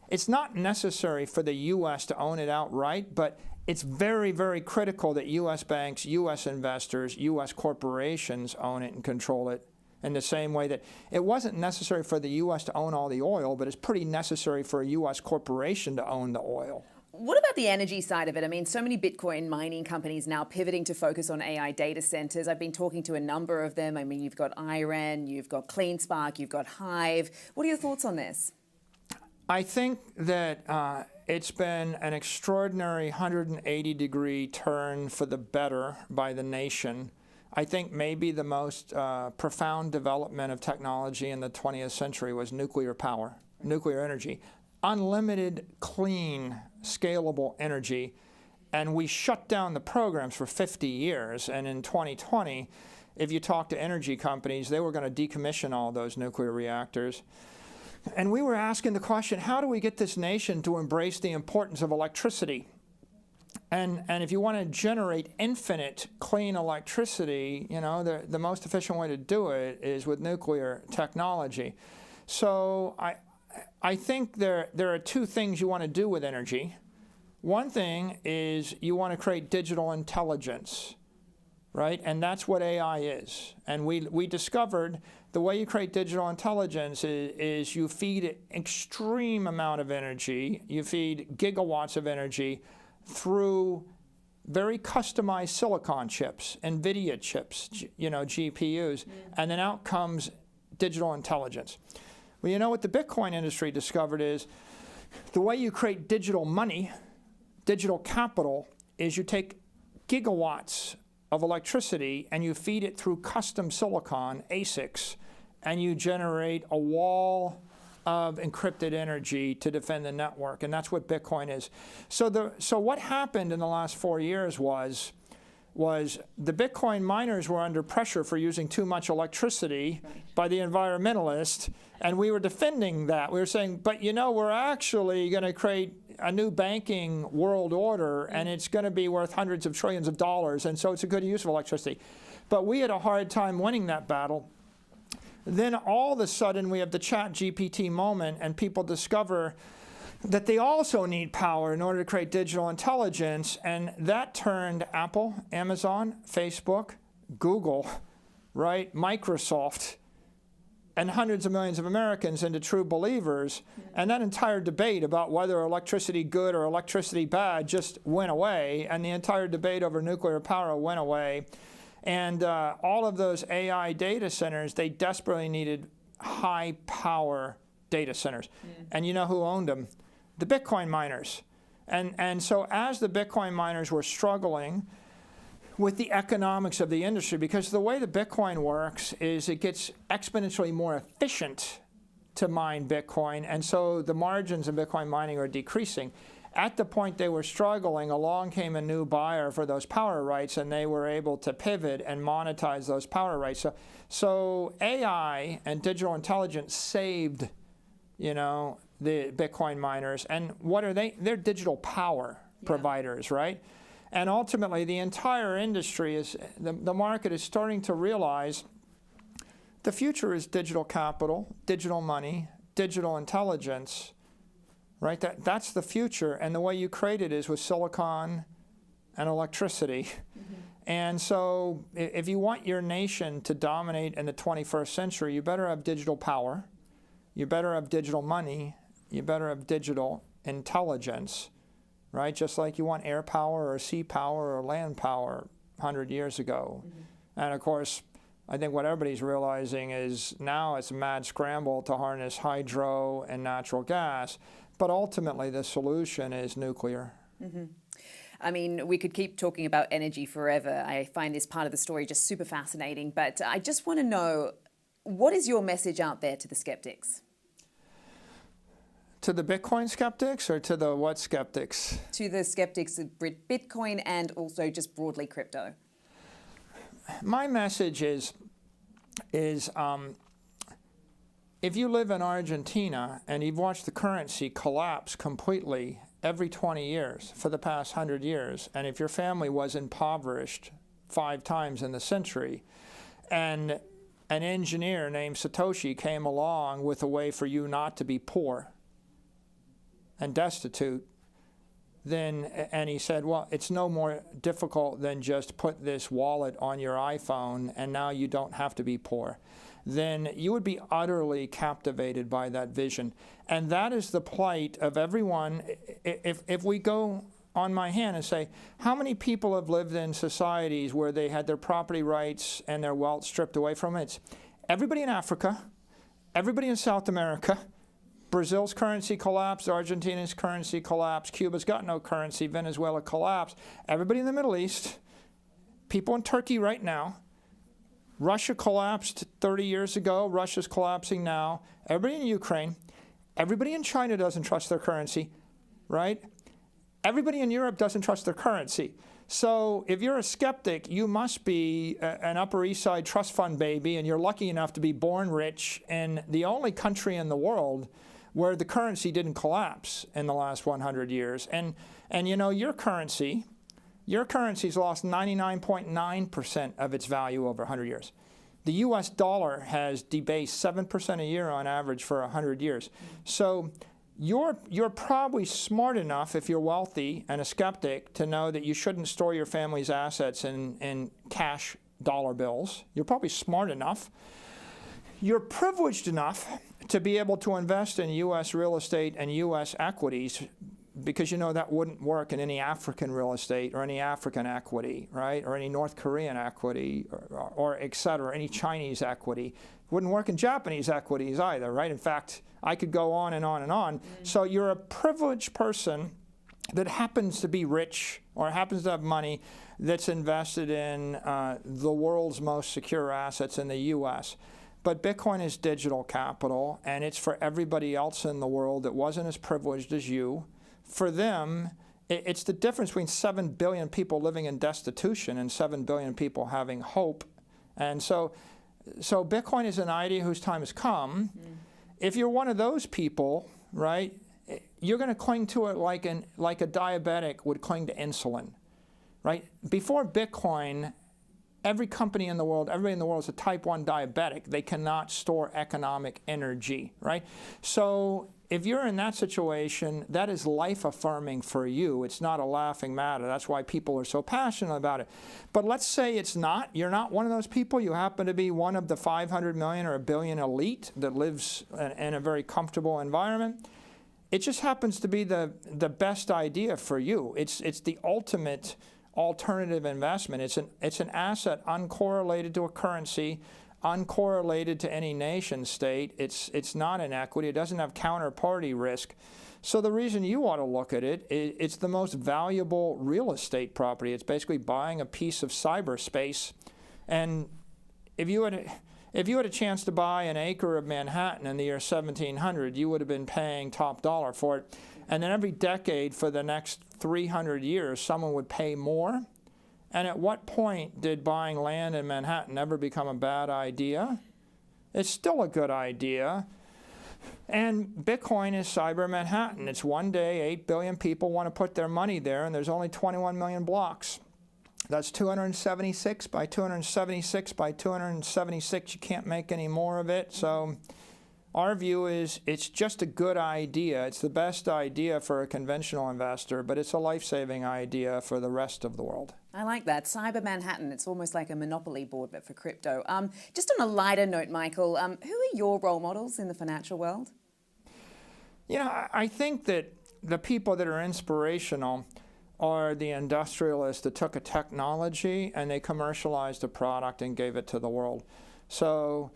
It's not necessary for the U.S. to own it outright, but it's very, very critical that U.S. banks, U.S. investors, U.S. corporations own it and control it, in the same way that it wasn't necessary for the U.S. to own all the oil, but it's pretty necessary for a U.S. corporation to own the oil. What about the energy side of it? I mean, so many Bitcoin mining companies now pivoting to focus on AI data centers. I've been talking to a number of them. I mean, you've got IREN, you've got CleanSpark, you've got Hive. What are your thoughts on this? I think that it's been an extraordinary 180-degree turn for the better by the nation. I think maybe the most profound development of technology in the 20th century was nuclear power, nuclear energy. Unlimited, clean, scalable energy. And we shut down the programs for 50 years. And in 2020, if you talk to energy companies, they were going to decommission all those nuclear reactors. And we were asking the question, how do we get this nation to embrace the importance of electricity? And if you want to generate infinite clean electricity, you know, the most efficient way to do it is with nuclear technology. So I think there are two things you want to do with energy. One thing is you want to create digital intelligence, right? And that's what AI is. And we discovered the way you create digital intelligence is you feed an extreme amount of energy, you feed gigawatts of energy through very customized silicon chips, NVIDIA chips, you know, GPUs, and then out comes digital intelligence. Well, you know what the Bitcoin industry discovered is the way you create digital money, digital capital, is you take gigawatts of electricity and you feed it through custom silicon, ASICs, and you generate a wall of encrypted energy to defend the network, and that's what Bitcoin is. So what happened in the last 4 years was the Bitcoin miners were under pressure for using too much electricity by the environmentalists, and we were defending that. We were saying, but you know, we're actually going to create a new banking world order, and it's going to be worth hundreds of trillions of dollars, and so it's a good use of electricity. But we had a hard time winning that battle. Then all of a sudden we have the ChatGPT moment, and people discover that they also need power in order to create digital intelligence, and that turned Apple, Amazon, Facebook, Google, right, Microsoft, and hundreds of millions of Americans into true believers. And that entire debate about whether electricity good or electricity bad just went away, and the entire debate over nuclear power went away. And all of those AI data centers, they desperately needed high power data centers. And you know who owned them? The Bitcoin miners. And so as the Bitcoin miners were struggling with the economics of the industry, because the way the Bitcoin works is it gets exponentially more efficient to mine Bitcoin, and so the margins of Bitcoin mining are decreasing. At the point they were struggling, along came a new buyer for those power rights, and they were able to pivot and monetize those power rights. So AI and digital intelligence saved, the Bitcoin miners. And what are they? They're digital power providers, right? And ultimately, the entire industry the market is starting to realize the future is digital capital, digital money, digital intelligence. Right? That's the future, and the way you create it is with silicon and electricity. Mm-hmm. And so if you want your nation to dominate in the 21st century, you better have digital power, you better have digital money, you better have digital intelligence, right? Just like you want air power or sea power or land power 100 years ago. Mm-hmm. And of course, I think what everybody's realizing is now it's a mad scramble to harness hydro and natural gas. But ultimately, the solution is nuclear. Mm-hmm. I mean, we could keep talking about energy forever. I find this part of the story just super fascinating. But I just want to know, what is your message out there to the skeptics? To the Bitcoin skeptics or to the what skeptics? To the skeptics of Bitcoin and also just broadly crypto. My message is if you live in Argentina and you've watched the currency collapse completely every 20 years for the past 100 years, and if your family was impoverished 5 times in the century, and an engineer named Satoshi came along with a way for you not to be poor and destitute, and he said, well, it's no more difficult than just put this wallet on your iPhone and now you don't have to be poor. Then you would be utterly captivated by that vision. And that is the plight of everyone. If we go on my hand and say, how many people have lived in societies where they had their property rights and their wealth stripped away from it? It's everybody in Africa, everybody in South America. Brazil's currency collapsed, Argentina's currency collapsed, Cuba's got no currency, Venezuela collapsed. Everybody in the Middle East, people in Turkey right now. Russia collapsed 30 years ago. Russia's collapsing now. Everybody in Ukraine. Everybody in China doesn't trust their currency, right? Everybody in Europe doesn't trust their currency. So if you're a skeptic, you must be an Upper East Side trust fund baby, and you're lucky enough to be born rich in the only country in the world where the currency didn't collapse in the last 100 years. And your currency's lost 99.9% of its value over 100 years. The US dollar has debased 7% a year on average for 100 years. So you're probably smart enough, if you're wealthy and a skeptic, to know that you shouldn't store your family's assets in cash dollar bills. You're probably smart enough. You're privileged enough to be able to invest in US real estate and US equities, because that wouldn't work in any African real estate or any African equity, right? Or any North Korean equity or et cetera, any Chinese equity. Wouldn't work in Japanese equities either, right? In fact, I could go on and on and on. So you're a privileged person that happens to be rich or happens to have money that's invested in the world's most secure assets in the US. But Bitcoin is digital capital, and it's for everybody else in the world that wasn't as privileged as you. For them, it's the difference between 7 billion people living in destitution and 7 billion people having hope. And so Bitcoin is an idea whose time has come. If you're one of those people, right, you're going to cling to it like a diabetic would cling to insulin, right? Before Bitcoin, every company in the world, everybody in the world is a type 1 diabetic. They cannot store economic energy, right? So if you're in that situation, that is life-affirming for you. It's not a laughing matter. That's why people are so passionate about it. But let's say it's not. You're not one of those people. You happen to be one of the 500 million or a billion elite that lives in a very comfortable environment. It just happens to be the best idea for you. It's the ultimate alternative investment. It's an asset uncorrelated to a currency, uncorrelated to any nation state. It's not an equity. It doesn't have counterparty risk. So the reason you ought to look at it, it's the most valuable real estate property. It's basically buying a piece of cyberspace. And if if you had a chance to buy an acre of Manhattan in the year 1700, you would have been paying top dollar for it. And then every decade for the next 300 years, someone would pay more. And at what point did buying land in Manhattan ever become a bad idea? It's still a good idea. And Bitcoin is cyber Manhattan. It's one day, 8 billion people want to put their money there, and there's only 21 million blocks. That's 276 by 276 by 276. You can't make any more of it. So our view is it's just a good idea. It's the best idea for a conventional investor, but it's a life-saving idea for the rest of the world. I like that. Cyber Manhattan. It's almost like a monopoly board, but for crypto. Just on a lighter note, Michael, who are your role models in the financial world? You know, I think that the people that are inspirational are the industrialists that took a technology and they commercialized a product and gave it to the world. So,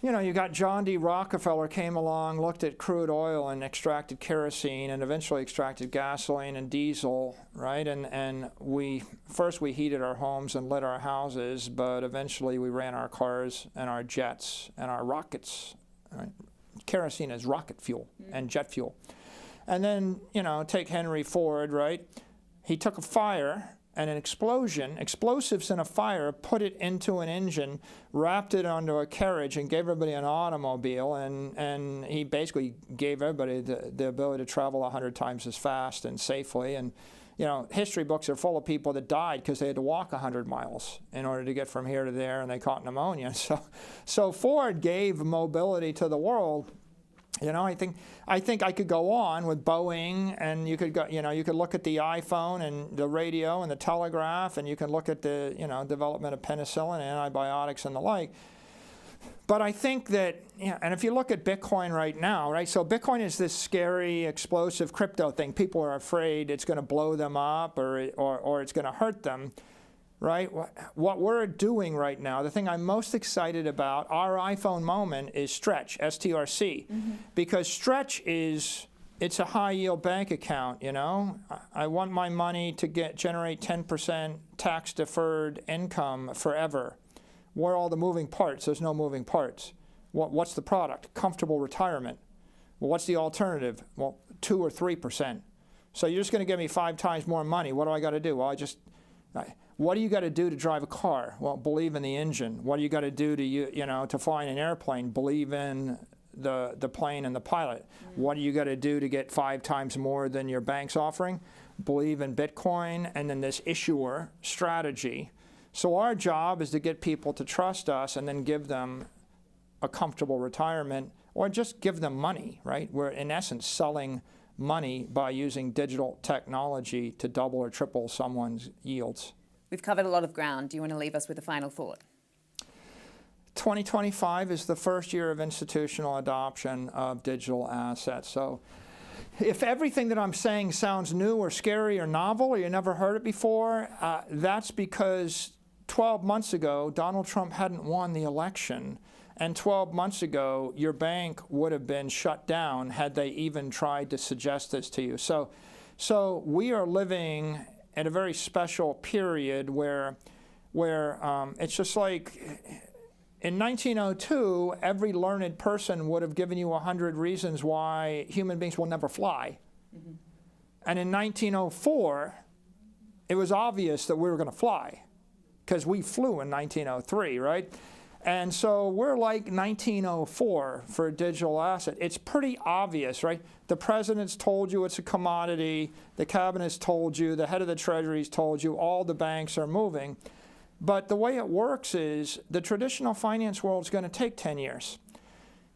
you know, you got John D. Rockefeller came along, looked at crude oil and extracted kerosene and eventually extracted gasoline and diesel, right? And first we heated our homes and lit our houses, but eventually we ran our cars and our jets and our rockets, right? Kerosene is rocket fuel and jet fuel. And then, you know, take Henry Ford, right? He took a fire and an explosion, explosives in a fire, put it into an engine, wrapped it onto a carriage, and gave everybody an automobile. And he basically gave everybody the ability to travel 100 times as fast and safely. And, you know, history books are full of people that died because they had to walk 100 miles in order to get from here to there, and they caught pneumonia. So Ford gave mobility to the world. You know, I think I could go on with Boeing, and you could go, you know, you could look at the iPhone and the radio and the telegraph, and you can look at the, you know, development of penicillin, antibiotics, and the like. But I think that, you know, and if you look at Bitcoin right now, right? So Bitcoin is this scary, explosive crypto thing. People are afraid it's going to blow them up or it's going to hurt them. Right? What we're doing right now, the thing I'm most excited about, our iPhone moment, is Stretch, STRC. Because Stretch it's a high yield bank account, you know? I want my money to generate 10% tax deferred income forever. Where are all the moving parts? There's no moving parts. What's the product? Comfortable retirement. Well, what's the alternative? Well, 2 or 3%. So you're just going to give me 5 times more money. What do I got to do? Well, what do you got to do to drive a car? Well, believe in the engine. What do you got to do to fly in an airplane? Believe in the plane and the pilot. What do you got to do to get 5 times more than your bank's offering? Believe in Bitcoin and then this issuer strategy. So our job is to get people to trust us and then give them a comfortable retirement or just give them money, right? We're in essence selling money by using digital technology to double or triple someone's yields. We've covered a lot of ground. Do you want to leave us with a final thought? 2025 is the first year of institutional adoption of digital assets. So if everything that I'm saying sounds new or scary or novel or you never heard it before, that's because 12 months ago, Donald Trump hadn't won the election. And 12 months ago, your bank would have been shut down had they even tried to suggest this to you. So we are living at a very special period where it's just like in 1902, every learned person would have given you 100 reasons why human beings will never fly. And in 1904, it was obvious that we were going to fly because we flew in 1903, right? And so we're like 1904 for a digital asset. It's pretty obvious, right? The president's told you it's a commodity. The cabinet's told you. The head of the Treasury's told you. All the banks are moving. But the way it works is the traditional finance world is going to take 10 years.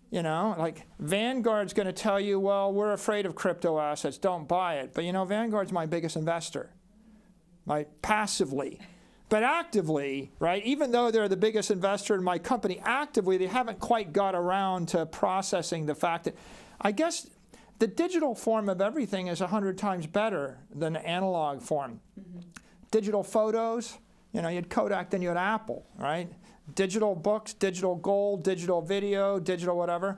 You know, like Vanguard's going to tell you, well, we're afraid of crypto assets. Don't buy it. But, you know, Vanguard's my biggest investor, right? Passively. But actively, right, even though they're the biggest investor in my company, actively they haven't quite got around to processing the fact that, I guess, the digital form of everything is 100 times better than the analog form. Digital photos, you know, you had Kodak, then you had Apple, right? Digital books, digital gold, digital video, digital whatever.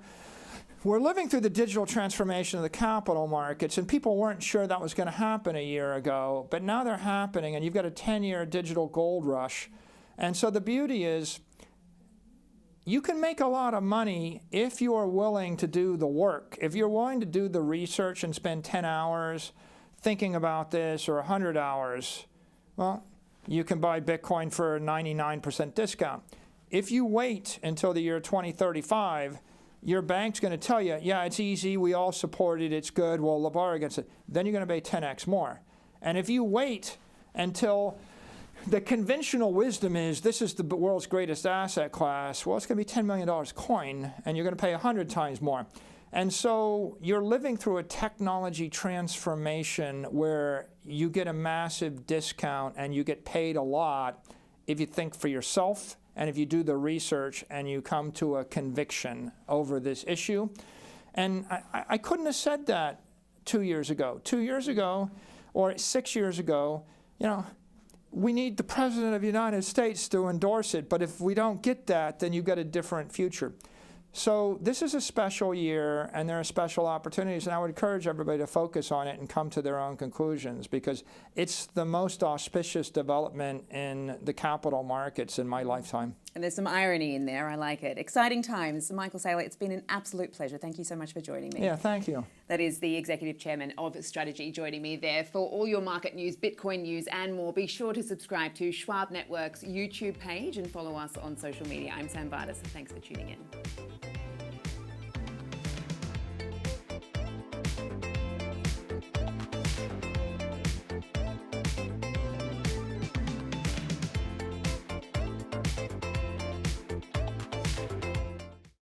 We're living through the digital transformation of the capital markets, and people weren't sure that was going to happen a year ago, but now they're happening, and you've got a 10-year digital gold rush. And so the beauty is you can make a lot of money if you are willing to do the work. If you're willing to do the research and spend 10 hours thinking about this, or 100 hours, well, you can buy Bitcoin for a 99% discount. If you wait until the year 2035, your bank's going to tell you, yeah, it's easy, we all support it, it's good, we'll borrow against it. Then you're going to pay 10x more. And if you wait until the conventional wisdom is this is the world's greatest asset class, well, it's going to be $10 million coin, and you're going to pay 100 times more. And so you're living through a technology transformation where you get a massive discount and you get paid a lot if you think for yourself and if you do the research and you come to a conviction over this issue. And I couldn't have said that 2 years ago. 2 years ago or 6 years ago, you know, we need the President of the United States to endorse it, but if we don't get that, then you get a different future. So this is a special year, and there are special opportunities, and I would encourage everybody to focus on it and come to their own conclusions, because it's the most auspicious development in the capital markets in my lifetime. And there's some irony in there. I like it. Exciting times. Michael Saylor, it's been an absolute pleasure. Thank you so much for joining me. Yeah, thank you. That is the Executive Chairman of Strategy joining me there. For all your market news, Bitcoin news and more, be sure to subscribe to Schwab Network's YouTube page and follow us on social media. I'm Sam Vadas, and thanks for tuning in.